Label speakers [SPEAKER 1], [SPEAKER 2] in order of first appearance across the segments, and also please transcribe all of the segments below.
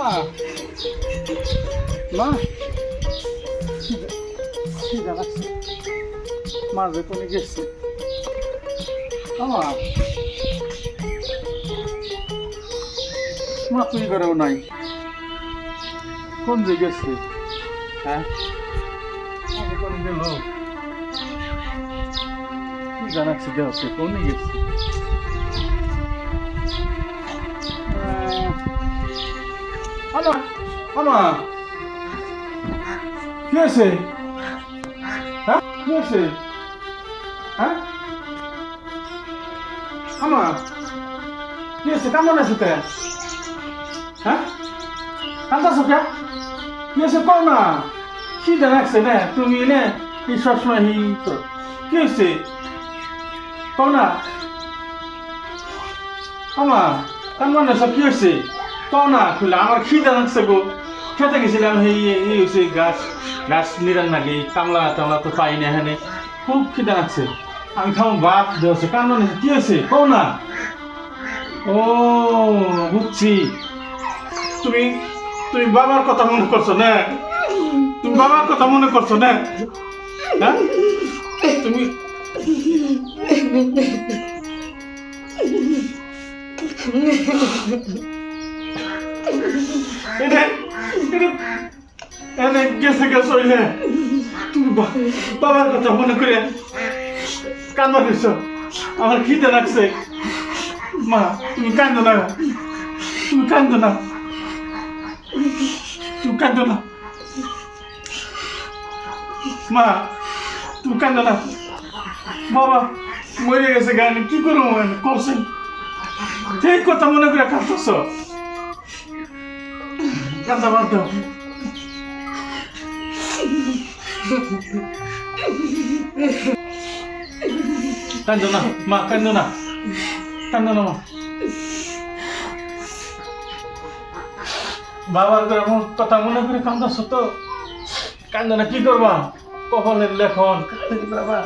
[SPEAKER 1] মা খিদা লাগছে মাঝে কোনে গেছে মা তুই করেও নাই কোন যে গেছে হ্যাঁ কোন গেল কি জানাচ্ছি দেহকে কোনে গেছে কি হয়েছে হ্যাঁ কি হয়েছে হ্যাঁ কি হয়েছে কেমন আছে তে হ্যাঁ কান্দাছ কে কি হয়েছে কও না কি জানাচ্ছে না তুমি এনে এই সবসময় তো কি হয়েছে কও না কেমন আছে কি হয়েছে কও না খুলে আমার খিদে লাগছে গো খেতে গেছিলাম এই হয়েছে গাছ নিরান নাকি কামলা টামলা তো পাই না এখানে খুব খিদে লাগছে আমি খাবো ভাত দেওয়া কামলা নিয়েছে কি হয়েছে কও না ও বুঝছি তুমি বাবার কথা মনে করছো না তুমি বাবার কথা মনে করছো না হ্যাঁ তুমি গেছে হইলে তুমি বাবার কথা মনে করে কান্না দিচ্ছ আমার খিদে লাগছে মা তুমি কান্দো না তুমি কান্দো না মা তুমি কান্দো না বাবা মরে গেছে গান কি করবো করছেন সেই কথা মনে করে কাঁদতেছ কান্দা বাদ দাও কান্দো না মা কান্দো না মা বাবার কথা মনে করে কান্দছ তো কান্দো না কি করবা কপালের লেখন বাবা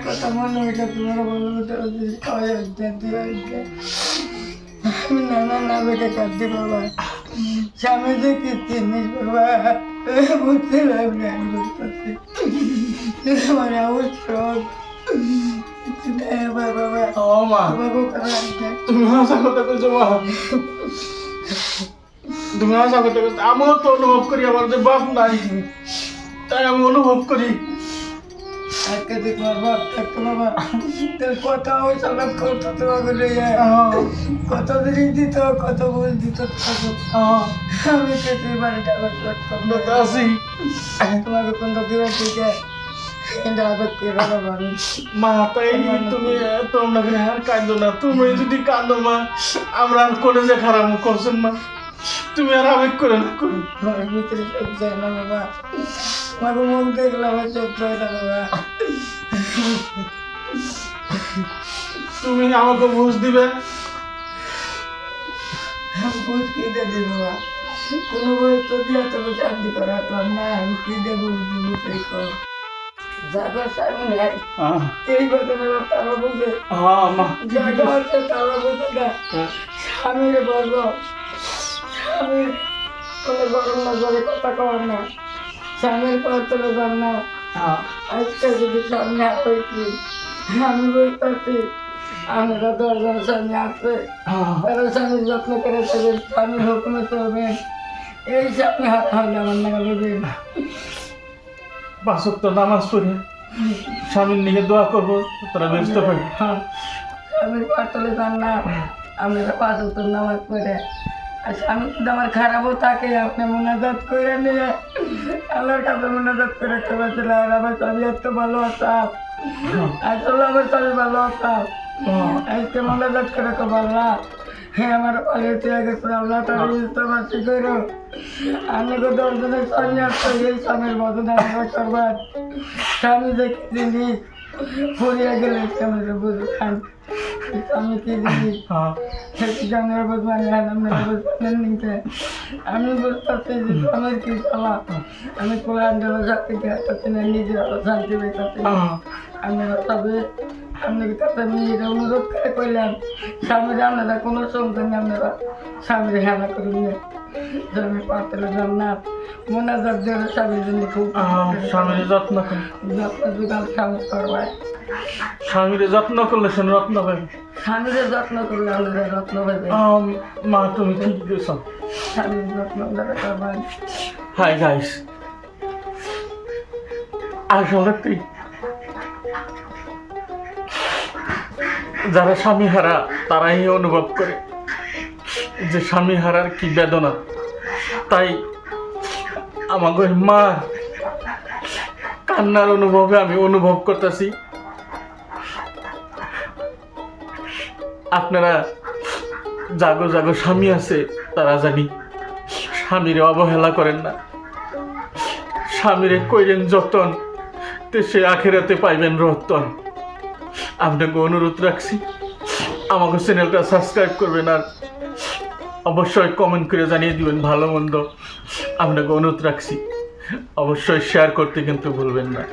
[SPEAKER 2] কথা মনে হইলে তোমার না বেটে কাঁদতে বাবা স্বামী যে কি জিনিস বাবা বুঝতে পারবি আমি বুঝতেছি আমার আউট
[SPEAKER 1] তুমি আশা করতে করছো মা তুমি আশা করতে করছো আমিও তো অনুভব করি আমার যে বাপ নাই তাই আমি অনুভব করি
[SPEAKER 2] আজকে যে তোমার বাপ থাকতো বাবা তোর কথা ওইসব করতো তোমাকে কত জিনিস দিত কত বল দিত আমি তো বাড়িটা আবার করতাম তোমাকে কোনটা দিবার থেকে
[SPEAKER 1] মা তাই তুমি তোমরা আর কাঁদো না তুমি যদি কাঁদো মা আমরা আর করে যে খারাপ করছেন মা তুমি আর আবেগ করে না
[SPEAKER 2] ভিতরে চোখ যায় না বাবা তোমাকে মুখ দেখলে আমার চোখ যায় না বাবা
[SPEAKER 1] তুমি আমাকে বুঝ দিবে
[SPEAKER 2] বুঝ কি দেবে বাবা কোনো বই তো দিয়ে তোকে শান্তি করাতাম না আমি কি দেবো বুঝবো জাগর সামনে এই বেদনা তারা বুঝে জাগর হচ্ছে তারা বুঝে না স্বামীর বর্গ স্বামীর কোনো গরম নজরে কথা কর না স্বামীর কতলে যান না আজকে যদি সামনে আসি আমি বলতেছি আমরা 10 জন স্বামী আছে তারা স্বামীর যত্ন করে চলবেন স্বামীর হুকুমে চলবেন এই স্বামী হাত হলে আমার নাগা বুঝবেন
[SPEAKER 1] 5 ওয়াক্ত নামাজ পড়ে স্বামীর নিকে দোয়া করবো তারা ব্যস্ত পাই
[SPEAKER 2] স্বামীর পাতলে যান না আমরা 5 ওয়াক্ত নামাজ পড়ে আর স্বামী যদি আমার খারাপও থাকে আপনি মোনাজাত করে নিয়ে আল্লাহর কাছে মোনাজাত করে খাবার চলে আর আমার স্বামী এত ভালো আসাম আসলে আমার স্বামী ভালো আসাম আজকে মোনাজাত করে তো ভালো হ্যাঁ আমার পালিয়ে চেয়ে গেছে আল্লাহ তার ইস্তমাসি করো আমি তো 10 জনের স্বামী আসতো এই স্বামীর মতন আমরা করবার স্বামী দেখি জিনিস ফুরিয়ে গেলে স্বামীর বুঝ খান স্বামী কি জিনিস স্বামীর বুঝবেন আপনারা বুঝবেন নিতে আমি বুঝতেছি যে স্বামীর কি চলা আমি কোরআন শান্তি নিজের শান্তি পেতে আমি তবে আপনাকে কাছে আমি এটা অনুরোধ করে কইলাম স্বামীর আপনারা কোনো সন্তান আপনারা স্বামীর হেলা করুন না স্বামীর পাতলে যান না মোনাজাত দেওয়ার স্বামীর জন্য খুব
[SPEAKER 1] স্বামীর যত্ন করেন,
[SPEAKER 2] যত্ন যুগাল স্বামী করবায়
[SPEAKER 1] স্বামীর যত্ন করলে সে রত্ন পাবে।
[SPEAKER 2] স্বামীর যত্ন করলে আপনারা রত্ন পাবে
[SPEAKER 1] মা তুমি ঠিক দিয়েছ।
[SPEAKER 2] স্বামীর যত্ন আপনারা করবেন।
[SPEAKER 1] হাই গাইস, আসলে তুই যারা স্বামী হারা তারাই অনুভব করে যে স্বামী হারার কি বেদনা। তাই আমাকে মা কান্নার অনুভবে আমি অনুভব করতেছি। আপনারা জাগো জাগো স্বামী আছে তারা জানি স্বামীরে অবহেলা করেন না, স্বামীরে কইরেন যতন তে সে আখেরাতে পাইবেন রতন। আপনাকে অনুরোধ রাখছি আমাকে চ্যানেলটা সাবস্ক্রাইব করবেন আর অবশ্যই কমেন্ট করে জানিয়ে দিবেন ভালো মন্দ। আপনাকে অনুরোধ রাখছি অবশ্যই শেয়ার করতে কিন্তু ভুলবেন না।